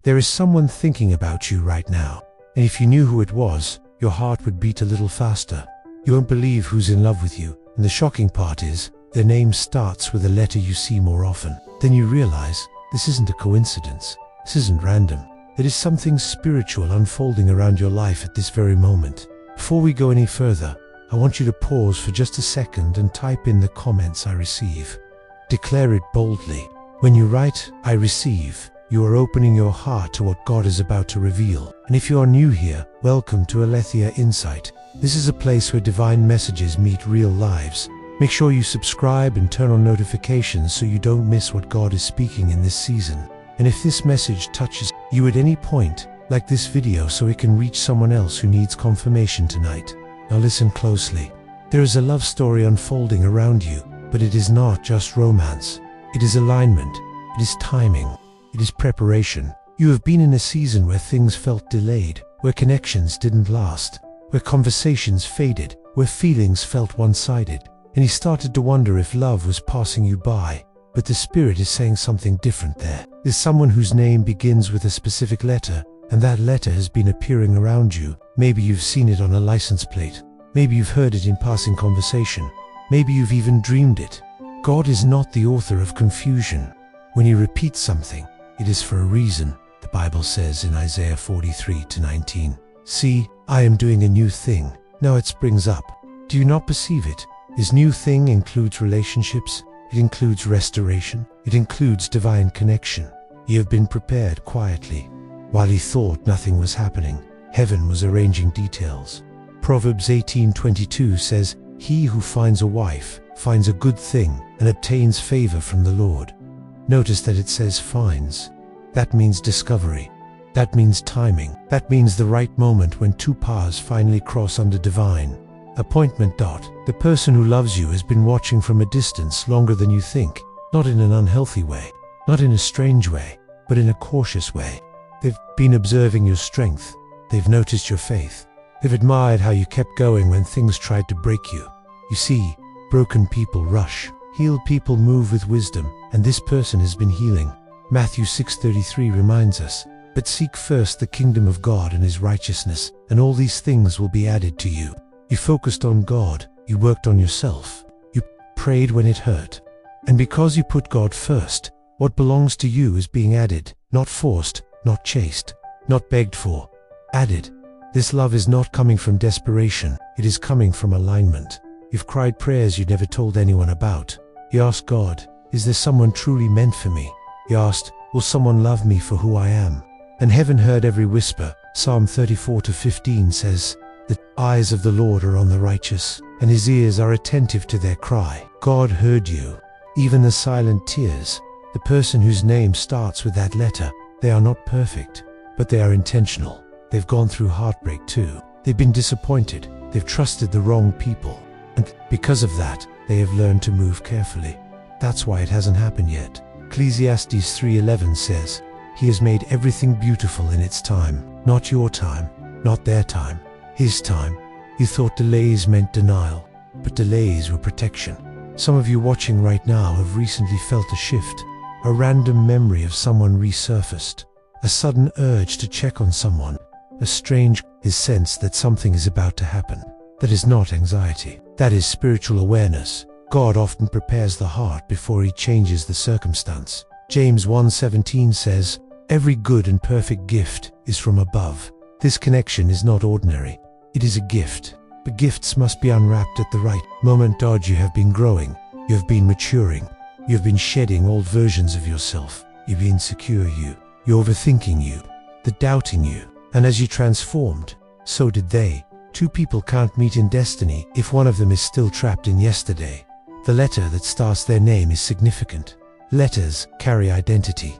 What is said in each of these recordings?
There is someone thinking about you right now, and if you knew who it was, your heart would beat a little faster. You won't believe who's in love with you, and the shocking part is, their name starts with a letter you see more often. Then you realize, this isn't a coincidence. This isn't random. There is something spiritual unfolding around your life at this very moment. Before we go any further, I want you to pause for just a second and type in the comments "I receive." Declare it boldly. When you write "I receive," you are opening your heart to what God is about to reveal. And if you are new here, welcome to Aletheia Insight. This is a place where divine messages meet real lives. Make sure you subscribe and turn on notifications so you don't miss what God is speaking in this season. And if this message touches you at any point, like this video so it can reach someone else who needs confirmation tonight. Now listen closely. There is a love story unfolding around you, but it is not just romance. It is alignment. It is timing. It is preparation. You have been in a season where things felt delayed, where connections didn't last, where conversations faded, where feelings felt one-sided, and you started to wonder if love was passing you by. But the Spirit is saying something different there. There's someone whose name begins with a specific letter, and that letter has been appearing around you. Maybe you've seen it on a license plate. Maybe you've heard it in passing conversation. Maybe you've even dreamed it. God is not the author of confusion. When He repeats something, it is for a reason. The Bible says in Isaiah 43:19, "See, I am doing a new thing. Now it springs up. Do you not perceive it?" His new thing includes relationships. It includes restoration. It includes divine connection. You have been prepared quietly. While he thought nothing was happening, heaven was arranging details. Proverbs 18:22 says, "He who finds a wife finds a good thing and obtains favor from the Lord." Notice that it says finds. That means discovery. That means timing. That means the right moment when two paths finally cross under divine appointment. The person who loves you has been watching from a distance longer than you think, not in an unhealthy way, not in a strange way, but in a cautious way. They've been observing your strength. They've noticed your faith. They've admired how you kept going when things tried to break you. You see, broken people rush. Healed people move with wisdom, and this person has been healing. Matthew 6:33 reminds us, "But seek first the kingdom of God and His righteousness, and all these things will be added to you." You focused on God. You worked on yourself. You prayed when it hurt. And because you put God first, what belongs to you is being added, not forced, not chased, not begged for. Added. This love is not coming from desperation. It is coming from alignment. You've cried prayers you never told anyone about. You asked God, "Is there someone truly meant for me?" You asked, "Will someone love me for who I am?" And heaven heard every whisper. Psalm 34:15 says, "The eyes of the Lord are on the righteous, and His ears are attentive to their cry." God heard you. Even the silent tears. The person whose name starts with that letter, they are not perfect, but they are intentional. They've gone through heartbreak too. They've been disappointed. They've trusted the wrong people. And because of that, they have learned to move carefully. That's why it hasn't happened yet. Ecclesiastes 3:11 says, "He has made everything beautiful in its time." Not your time, not their time, His time. You thought delays meant denial, but delays were protection. Some of you watching right now have recently felt a shift. A random memory of someone resurfaced. A sudden urge to check on someone. A strange sense that something is about to happen. That is not anxiety. That is spiritual awareness. God often prepares the heart before He changes the circumstance. James 1:17 says, "Every good and perfect gift is from above." This connection is not ordinary. It is a gift. But gifts must be unwrapped at the right moment. You have been growing. You have been maturing. You have been shedding old versions of yourself. You've been insecure you. You're overthinking you. The doubting you. And as you transformed, so did they. Two people can't meet in destiny if one of them is still trapped in yesterday. The letter that starts their name is significant. Letters carry identity.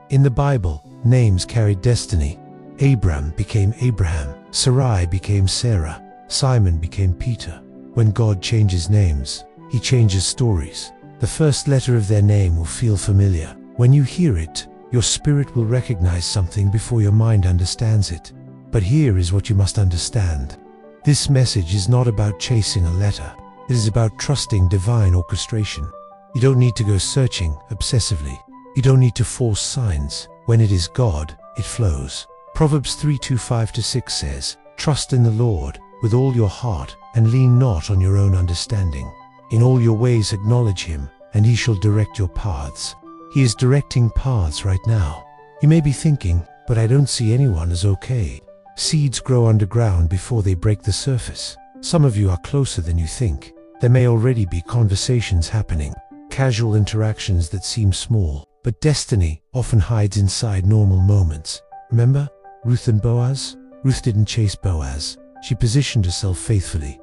In the Bible, names carried destiny. Abram became Abraham. Sarai became Sarah. Simon became Peter. When God changes names, He changes stories. The first letter of their name will feel familiar. When you hear it, your spirit will recognize something before your mind understands it. But here is what you must understand. This message is not about chasing a letter. It is about trusting divine orchestration. You don't need to go searching obsessively. You don't need to force signs. When it is God, it flows. Proverbs 3:5-6 says, "Trust in the Lord with all your heart, and lean not on your own understanding. In all your ways acknowledge him, and he shall direct your paths." He is directing paths right now. You may be thinking, "But I don't see anyone as okay." Seeds grow underground before they break the surface. Some of you are closer than you think. There may already be conversations happening, casual interactions that seem small, but destiny often hides inside normal moments. Remember Ruth and Boaz? Ruth didn't chase Boaz. She positioned herself faithfully,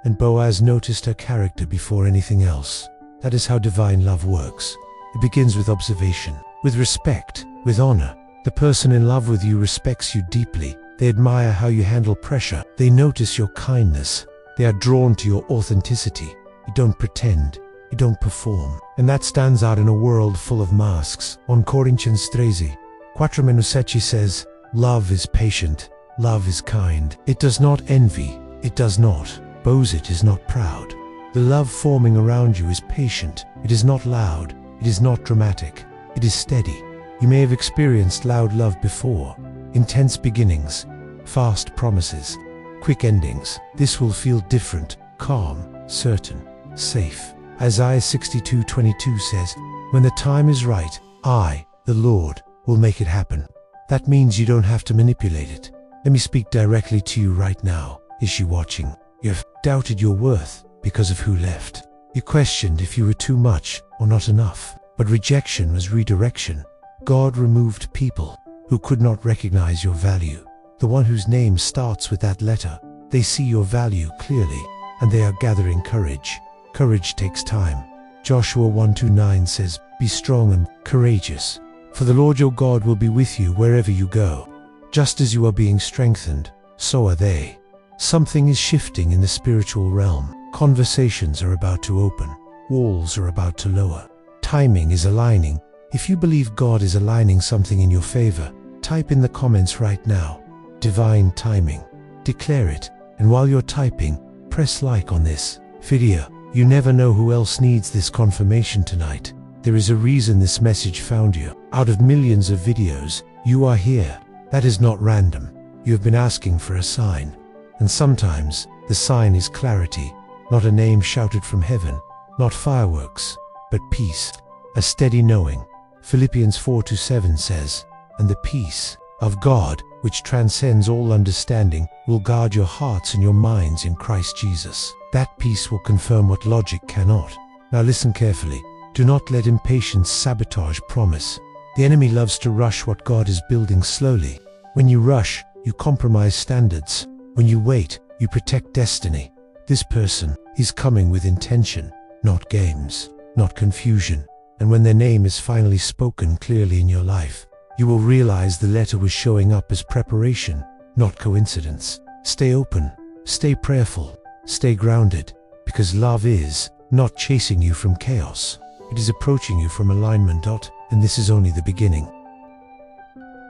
and Boaz noticed her character before anything else. That is how divine love works. It begins with observation, with respect, with honor. The person in love with you respects you deeply. They admire how you handle pressure. They notice your kindness. They are drawn to your authenticity. You don't pretend. You don't perform. And that stands out in a world full of masks. On Corinthians 13:4 says, "Love is patient. Love is kind. It does not envy. It does not boast. It is not proud." The love forming around you is patient. It is not loud. It is not dramatic. It is steady. You may have experienced loud love before. Intense beginnings, fast promises, quick endings. This will feel different, calm, certain, safe. Isaiah 62:22 says, "When the time is right, I, the Lord, will make it happen." That means you don't have to manipulate it. Let me speak directly to you right now. Is she watching? You have doubted your worth because of who left. You questioned if you were too much or not enough. But rejection was redirection. God removed people who could not recognize your value. The one whose name starts with that letter. They see your value clearly, and they are gathering courage. Courage takes time. Joshua 1:9 says, "Be strong and courageous, for the Lord your God will be with you wherever you go." Just as you are being strengthened, so are they. Something is shifting in the spiritual realm. Conversations are about to open. Walls are about to lower. Timing is aligning. If you believe God is aligning something in your favor, type in the comments right now, "Divine timing." Declare it, and while you're typing, press like on this video. You never know who else needs this confirmation tonight. There is a reason this message found you. Out of millions of videos, you are here. That is not random. You have been asking for a sign. And sometimes, the sign is clarity, not a name shouted from heaven, not fireworks, but peace, a steady knowing. Philippians 4:7 says, "And the peace of God, which transcends all understanding, will guard your hearts and your minds in Christ Jesus." That peace will confirm what logic cannot. Now listen carefully. Do not let impatience sabotage promise. The enemy loves to rush what God is building slowly. When you rush, you compromise standards. When you wait, you protect destiny. This person is coming with intention, not games, not confusion. And when their name is finally spoken clearly in your life, you will realize the letter was showing up as preparation, not coincidence. Stay open, stay prayerful, stay grounded, because love is not chasing you from chaos. It is approaching you from alignment. And this is only the beginning.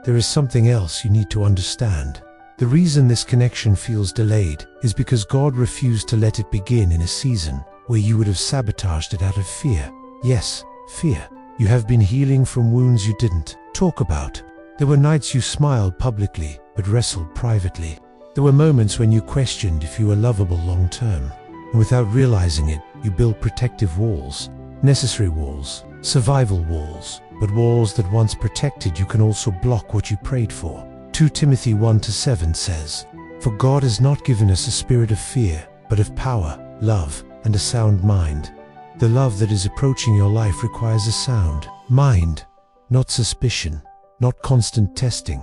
There is something else you need to understand. The reason this connection feels delayed is because God refused to let it begin in a season where you would have sabotaged it out of fear. Yes, fear. You have been healing from wounds you didn't talk about. There were nights you smiled publicly but wrestled privately. There were moments when you questioned if you were lovable long term. And without realizing it, you built protective walls, necessary walls, survival walls, but walls that once protected you can also block what you prayed for. 2 Timothy 1:7 says, "For God has not given us a spirit of fear, but of power, love, and a sound mind." The love that is approaching your life requires a sound mind, not suspicion, not constant testing,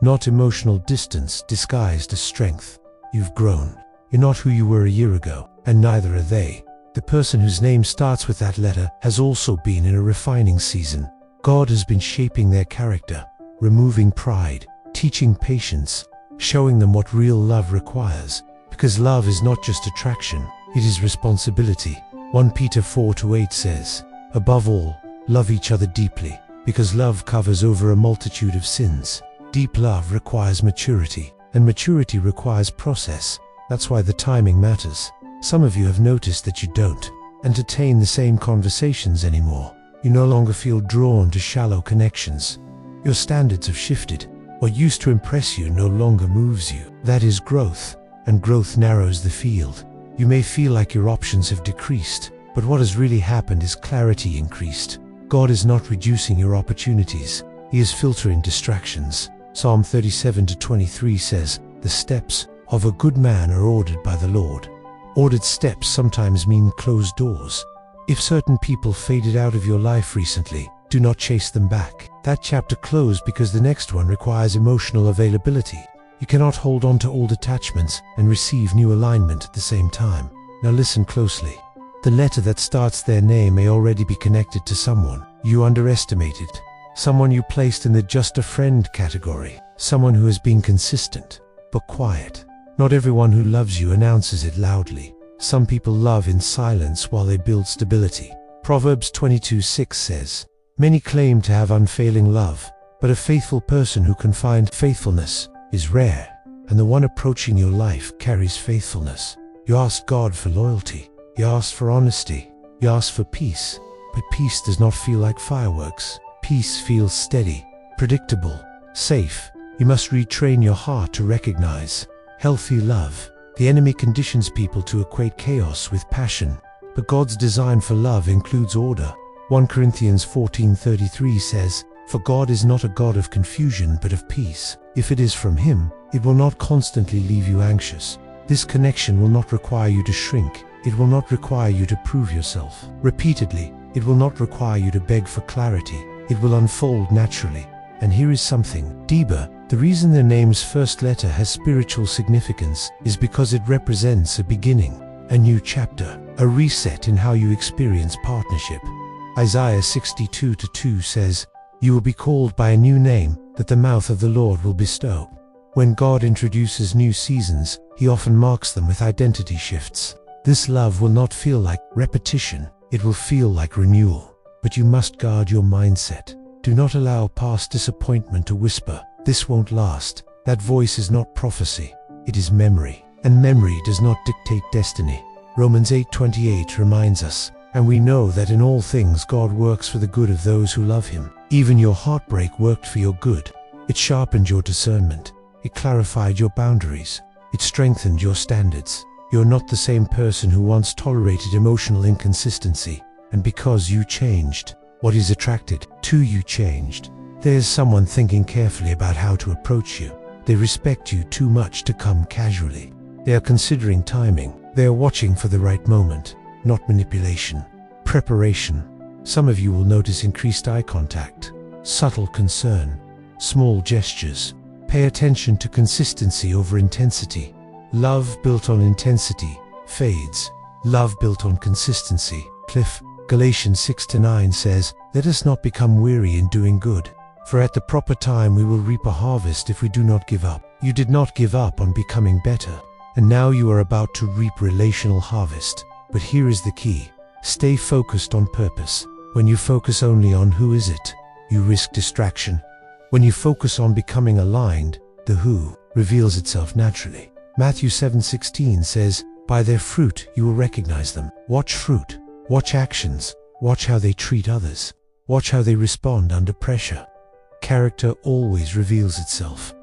not emotional distance disguised as strength. You've grown. You're not who you were a year ago, and neither are they. The person whose name starts with that letter has also been in a refining season. God has been shaping their character, removing pride, teaching patience, showing them what real love requires. Because love is not just attraction, it is responsibility. 1 Peter 4:8 says, "Above all, love each other deeply, because love covers over a multitude of sins." Deep love requires maturity, and maturity requires process. That's why the timing matters. Some of you have noticed that you don't entertain the same conversations anymore. You no longer feel drawn to shallow connections. Your standards have shifted. What used to impress you no longer moves you. That is growth, and growth narrows the field. You may feel like your options have decreased, but what has really happened is clarity increased. God is not reducing your opportunities. He is filtering distractions. Psalm 37:23 says, "The steps of a good man are ordered by the Lord." Ordered steps sometimes mean closed doors. If certain people faded out of your life recently, do not chase them back. That chapter closed because the next one requires emotional availability. You cannot hold on to old attachments and receive new alignment at the same time. Now listen closely. The letter that starts their name may already be connected to someone you underestimated. Someone you placed in the just a friend category. Someone who has been consistent, but quiet. Not everyone who loves you announces it loudly. Some people love in silence while they build stability. Proverbs 22:6 says, "Many claim to have unfailing love, but a faithful person who can find faithfulness is rare, and the one approaching your life carries faithfulness." You asked God for loyalty. You asked for honesty. You asked for peace. But peace does not feel like fireworks. Peace feels steady, predictable, safe. You must retrain your heart to recognize healthy love. The enemy conditions people to equate chaos with passion, but God's design for love includes order. 1 Corinthians 14:33 says, "For God is not a God of confusion but of peace." If it is from Him, it will not constantly leave you anxious. This connection will not require you to shrink. It will not require you to prove yourself repeatedly. It will not require you to beg for clarity. It will unfold naturally. And here is something deeper. The reason their name's first letter has spiritual significance is because it represents a beginning, a new chapter, a reset in how you experience partnership. Isaiah 62:2 says, "You will be called by a new name that the mouth of the Lord will bestow." When God introduces new seasons, He often marks them with identity shifts. This love will not feel like repetition. It will feel like renewal. But you must guard your mindset. Do not allow past disappointment to whisper, "This won't last." That voice is not prophecy. It is memory. And memory does not dictate destiny. Romans 8:28 reminds us, "And we know that in all things God works for the good of those who love Him." Even your heartbreak worked for your good. It sharpened your discernment. It clarified your boundaries. It strengthened your standards. You're not the same person who once tolerated emotional inconsistency. And because you changed, what is attracted to you changed. There's someone thinking carefully about how to approach you. They respect you too much to come casually. They are considering timing. They are watching for the right moment, not manipulation. Preparation. Some of you will notice increased eye contact, subtle concern, small gestures. Pay attention to consistency over intensity. Love built on intensity fades. Love built on consistency. Cliff. Galatians 6:9 says, "Let us not become weary in doing good, for at the proper time we will reap a harvest if we do not give up." You did not give up on becoming better, and now you are about to reap relational harvest. But here is the key. Stay focused on purpose. When you focus only on who is it, you risk distraction. When you focus on becoming aligned, the who reveals itself naturally. Matthew 7:16 says, "By their fruit you will recognize them." Watch fruit. Watch actions. Watch how they treat others. Watch how they respond under pressure. Character always reveals itself.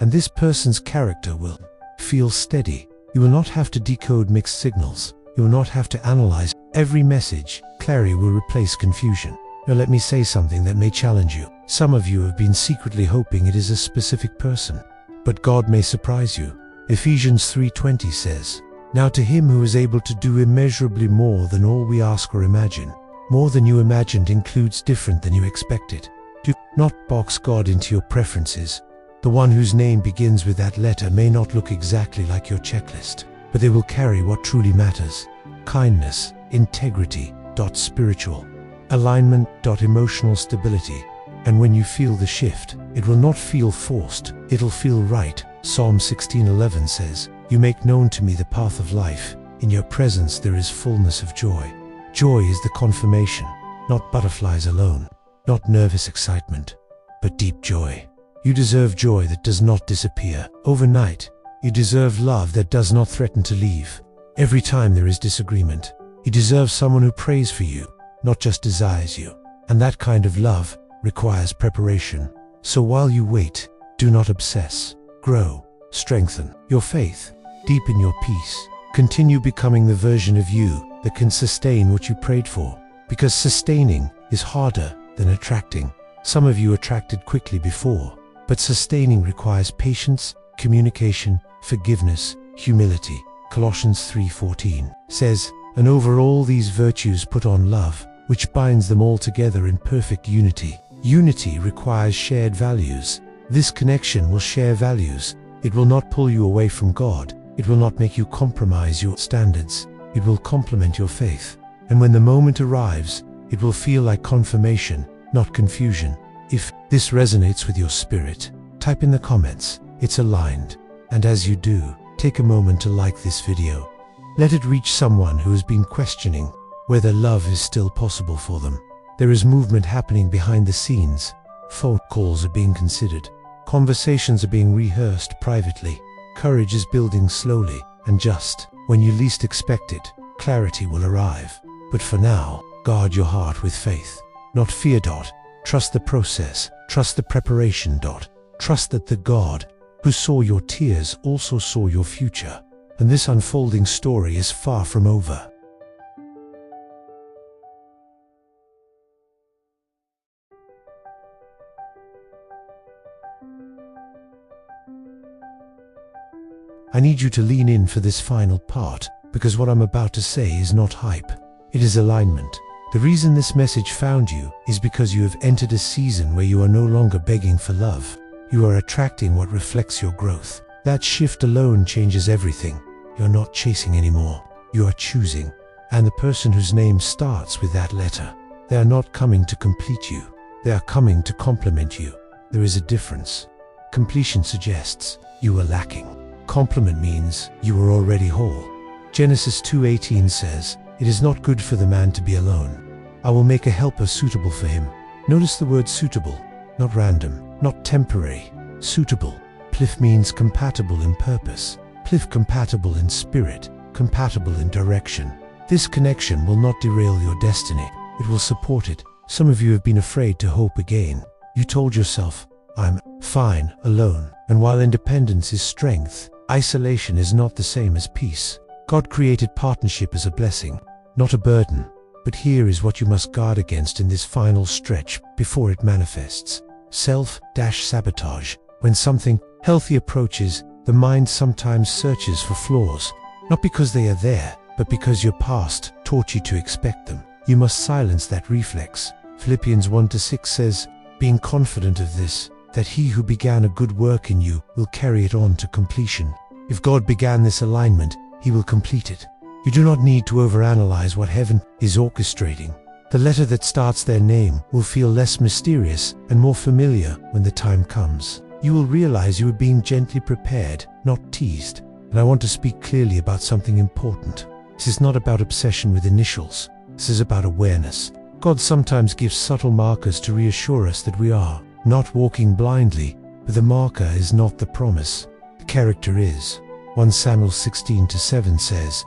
And this person's character will feel steady. You will not have to decode mixed signals. You will not have to analyze every message. Clarity will replace confusion. Now let me say something that may challenge you. Some of you have been secretly hoping it is a specific person. But God may surprise you. Ephesians 3:20 says, "Now to Him who is able to do immeasurably more than all we ask or imagine." More than you imagined includes different than you expected. Do not box God into your preferences. The one whose name begins with that letter may not look exactly like your checklist, but they will carry what truly matters. Kindness, integrity, spiritual, alignment, emotional stability. And when you feel the shift, it will not feel forced, it'll feel right. Psalm 16:11 says, "You make known to me the path of life. In your presence there is fullness of joy." Joy is the confirmation, not butterflies alone, not nervous excitement, but deep joy. You deserve joy that does not disappear overnight. You deserve love that does not threaten to leave every time there is disagreement. You deserve someone who prays for you, not just desires you. And that kind of love requires preparation. So while you wait, Do not obsess. Grow. Strengthen your faith. Deepen your peace. Continue becoming the version of you that can sustain what you prayed for. Because sustaining is harder than attracting. Some of you attracted quickly before, but sustaining requires patience, communication, forgiveness, humility. Colossians 3:14 says, "And over all these virtues put on love, which binds them all together in perfect unity." Unity requires shared values. This connection will share values. It will not pull you away from God. It will not make you compromise your standards. It will complement your faith. And when the moment arrives, it will feel like confirmation, not confusion. If this resonates with your spirit, type in the comments, "It's aligned." And as you do, take a moment to like this video. Let it reach someone who has been questioning whether love is still possible for them. There is movement happening behind the scenes. Phone calls are being considered. Conversations are being rehearsed privately. Courage is building slowly, and just when you least expect it, clarity will arrive. But for now, guard your heart with faith, not fear. Trust the process. Trust the preparation. Trust that the God who saw your tears also saw your future. And this unfolding story is far from over. I need you to lean in for this final part, because what I'm about to say is not hype. It is alignment. The reason this message found you is because you have entered a season where you are no longer begging for love. You are attracting what reflects your growth. That shift alone changes everything. You're not chasing anymore. You are choosing. And the person whose name starts with that letter, they are not coming to complete you. They are coming to complement you. There is a difference. Completion suggests you are lacking. Complement means you are already whole. Genesis 2:18 says, "It is not good for the man to be alone. I will make a helper suitable for him." Notice the word suitable, not random, not temporary. Suitable. Plif means compatible in purpose. Plif compatible in spirit, compatible in direction. This connection will not derail your destiny. It will support it. Some of you have been afraid to hope again. You told yourself, "I'm fine alone." And while independence is strength, isolation is not the same as peace. God created partnership as a blessing, not a burden. But here is what you must guard against in this final stretch before it manifests. Self-sabotage. When something healthy approaches, the mind sometimes searches for flaws, not because they are there, but because your past taught you to expect them. You must silence that reflex. Philippians 1-6 says, "Being confident of this, that he who began a good work in you will carry it on to completion." If God began this alignment, he will complete it. You do not need to overanalyze what heaven is orchestrating. The letter that starts their name will feel less mysterious and more familiar when the time comes. You will realize you are being gently prepared, not teased. And I want to speak clearly about something important. This is not about obsession with initials. This is about awareness. God sometimes gives subtle markers to reassure us that we are not walking blindly, but the marker is not the promise. The character is. 1 Samuel 16-7 says,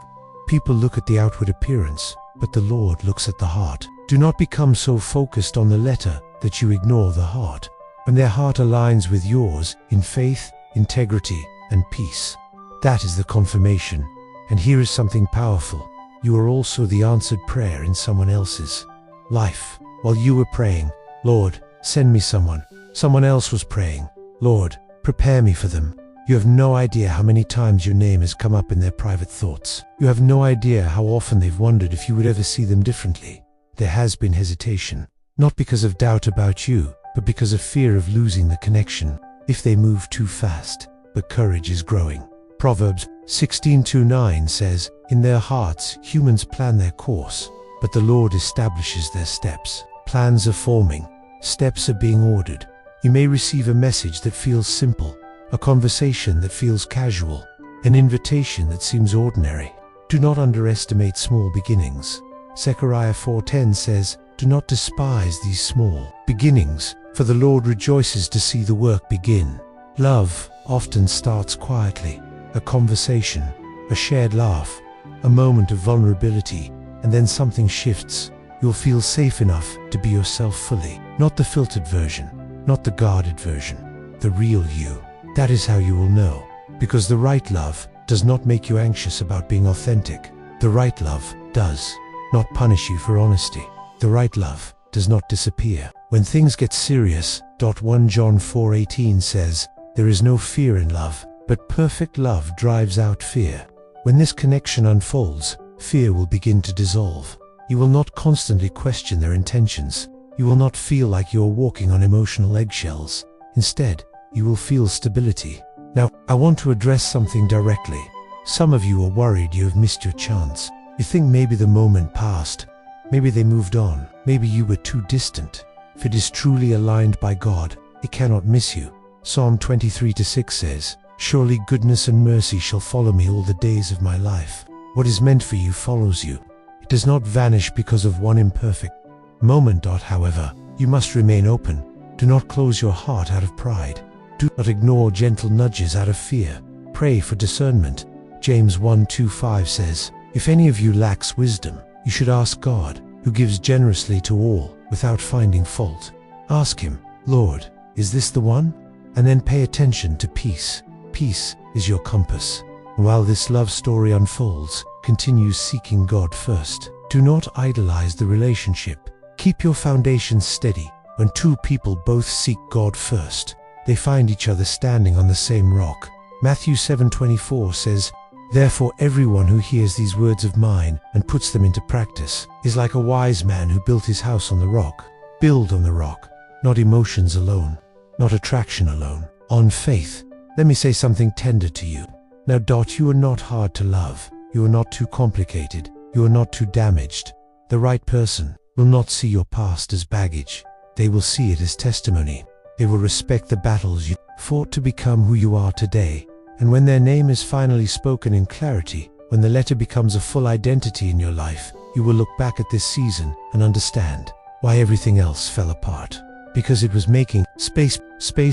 "People look at the outward appearance, but the Lord looks at the heart." Do not become so focused on the letter that you ignore the heart. When their heart aligns with yours in faith, integrity, and peace, that is the confirmation. And here is something powerful. You are also the answered prayer in someone else's life. While you were praying, "Lord, send me someone," someone else was praying, "Lord, prepare me for them." You have no idea how many times your name has come up in their private thoughts. You have no idea how often they've wondered if you would ever see them differently. There has been hesitation, not because of doubt about you, but because of fear of losing the connection if they move too fast. But courage is growing. Proverbs 16:9 says, "In their hearts humans plan their course, but the Lord establishes their steps." Plans are forming. Steps are being ordered. You may receive a message that feels simple, a conversation that feels casual, an invitation that seems ordinary. Do not underestimate small beginnings. Zechariah 4:10 says, "Do not despise these small beginnings, for the Lord rejoices to see the work begin." Love often starts quietly. A conversation, a shared laugh, a moment of vulnerability, and then something shifts. You'll feel safe enough to be yourself fully. Not the filtered version, not the guarded version. the real you. That is how you will know. Because the right love does not make you anxious about being authentic. The right love does not punish you for honesty. The right love does not disappear when things get serious. 1 John 4:18 says, "There is no fear in love, but perfect love drives out fear." When this connection unfolds, fear will begin to dissolve. You will not constantly question their intentions. You will not feel like you are walking on emotional eggshells. Instead, you will feel stability. Now, I want to address something directly. Some of you are worried you have missed your chance. You think maybe the moment passed. Maybe they moved on. Maybe you were too distant. If it is truly aligned by God, it cannot miss you. Psalm 23:6 says, "Surely goodness and mercy shall follow me all the days of my life." What is meant for you follows you. It does not vanish because of one imperfect moment. However, you must remain open. Do not close your heart out of pride. Do not ignore gentle nudges out of fear. Pray for discernment. James 1:5 says, "If any of you lacks wisdom, you should ask God, who gives generously to all, without finding fault." Ask Him, "Lord, is this the one?" And then pay attention to peace. Peace is your compass. While this love story unfolds, continue seeking God first. Do not idolize the relationship. Keep your foundation steady. When two people both seek God first, they find each other standing on the same rock. Matthew 7:24 says, "Therefore everyone who hears these words of mine and puts them into practice is like a wise man who built his house on the rock." Build on the rock, not emotions alone, not attraction alone, on faith. Let me say something tender to you. Now, you are not hard to love. You are not too complicated. You are not too damaged. The right person will not see your past as baggage. They will see it as testimony. They will respect the battles you fought to become who you are today. And when their name is finally spoken in clarity, when the letter becomes a full identity in your life, you will look back at this season and understand why everything else fell apart. Because it was making space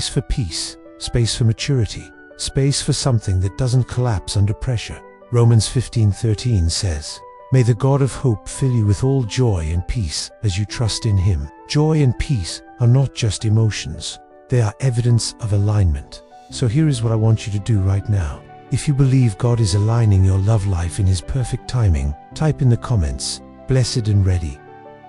for peace, space for maturity, space for something that doesn't collapse under pressure. Romans 15:13 says, "May the God of hope fill you with all joy and peace as you trust in Him." Joy and peace are not just emotions. They are evidence of alignment. So here is what I want you to do right now. If you believe God is aligning your love life in His perfect timing, type in the comments, "Blessed and ready."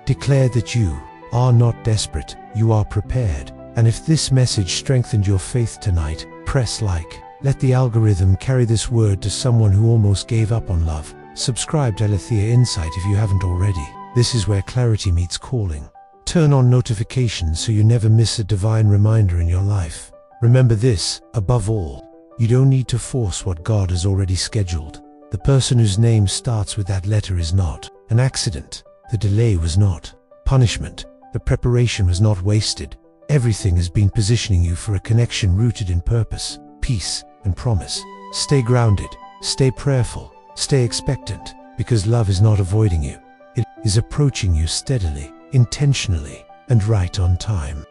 Declare that you are not desperate, you are prepared. And if this message strengthened your faith tonight, press like. Let the algorithm carry this word to someone who almost gave up on love. Subscribe to Aletheia Insight if you haven't already. This is where clarity meets calling. Turn on notifications so you never miss a divine reminder in your life. Remember this, above all, you don't need to force what God has already scheduled. The person whose name starts with that letter is not an accident. The delay was not punishment. The preparation was not wasted. Everything has been positioning you for a connection rooted in purpose, peace, and promise. Stay grounded, stay prayerful, stay expectant, because love is not avoiding you. It is approaching you steadily, intentionally, and right on time.